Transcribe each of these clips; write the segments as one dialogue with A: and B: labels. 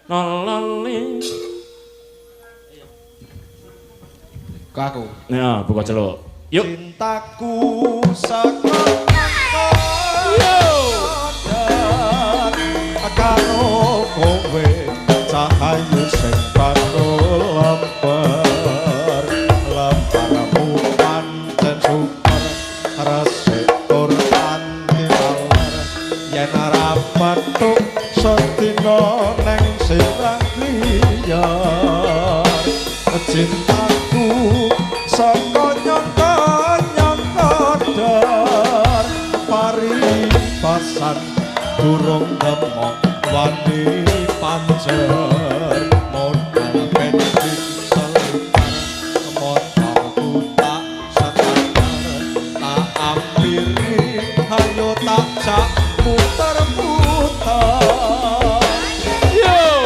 A: Nolali.
B: Aku.
A: Ya, buka celuk. Yuk.
B: Cintaku saka karo kowe cahayu sing bakul lemper lemparamu pancen super resik tur anti maler yen ora petuk sedina neng sirah liar cintaku saka nyangka dar paribasan durung demok wani pancer modal bensin selipar motorku tak setar tak ampiri hayo tak jak muter-muter yo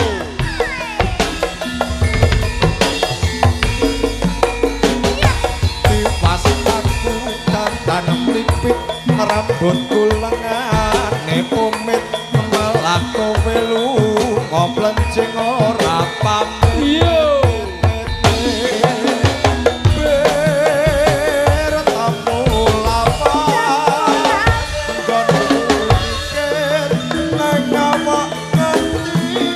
B: tiwas aku dandan lipit rambutku lengane pomit malah kowe lunga plencing ora pamit yo ber tamu lapa nggon mikir nang awak ngendi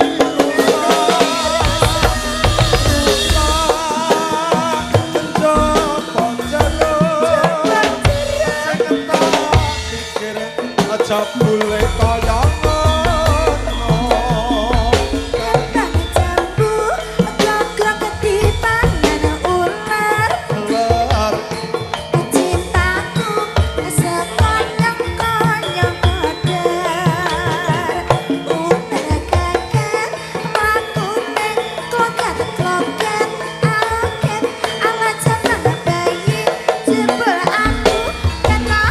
B: aja bule kaya ngono
C: kang jambu gogrok ketipangan ular
B: lar
C: cintaku sekonyong-konyong kodar uter kakek mlaku ning kloket-kloket aket ala jeneng bayi jebul aku kena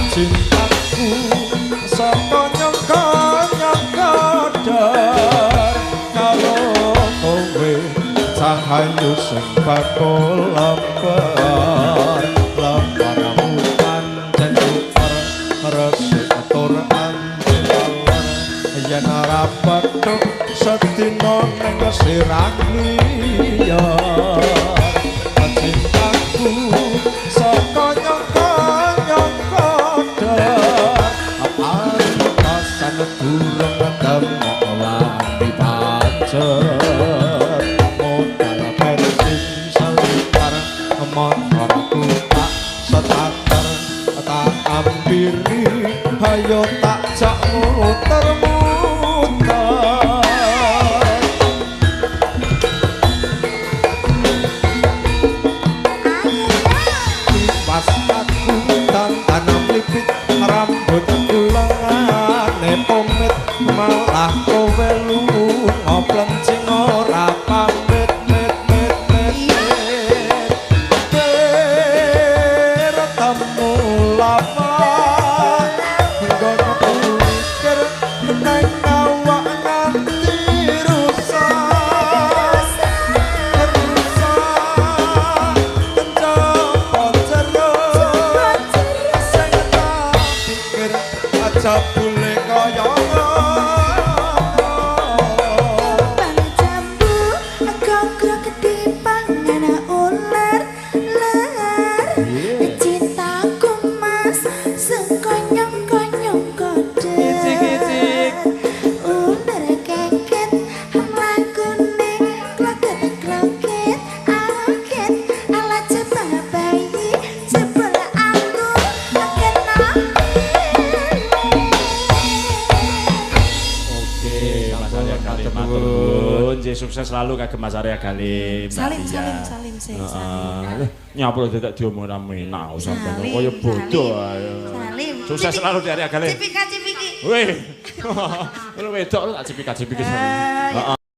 B: cintaku sekonyong-konyong kodar karo kowe cahayu sing bakul lemper lemparamu pancen super resik tur anti maler yen ora petuk sedina ning sirah liar cintaku sekonyong-konyong kodar apaan durung demok lali pancet modal bensin selipar motorku tak setar tak ampiri hayo tak jak muter-muter pas aku tanam lipit rambutku lengane pomit malah kowe lunga plencing ora pamit mit bertemu lama nggono mikir nang awak nganti rusak aja bule kaya
C: bang jambu gogrok ketipangan ular cintaku mas sekonyong-konyong kodar ular keket mlaku ning kloket-kloket aket ala jebang bayi jebul aku kena
A: Mas Arya Galim matur nuwun, nggih sukses selalu kagem Mas Arya Galim.
D: Salim sih.
A: Nyapur dadak diomong enak sampeyan kaya bodoh ae.
D: Salim.
A: Sukses selalu di Arya Galim.
D: Cipika-cipiki.
A: Weh. Lu wedok lu tak cipika-cipiki. Heeh.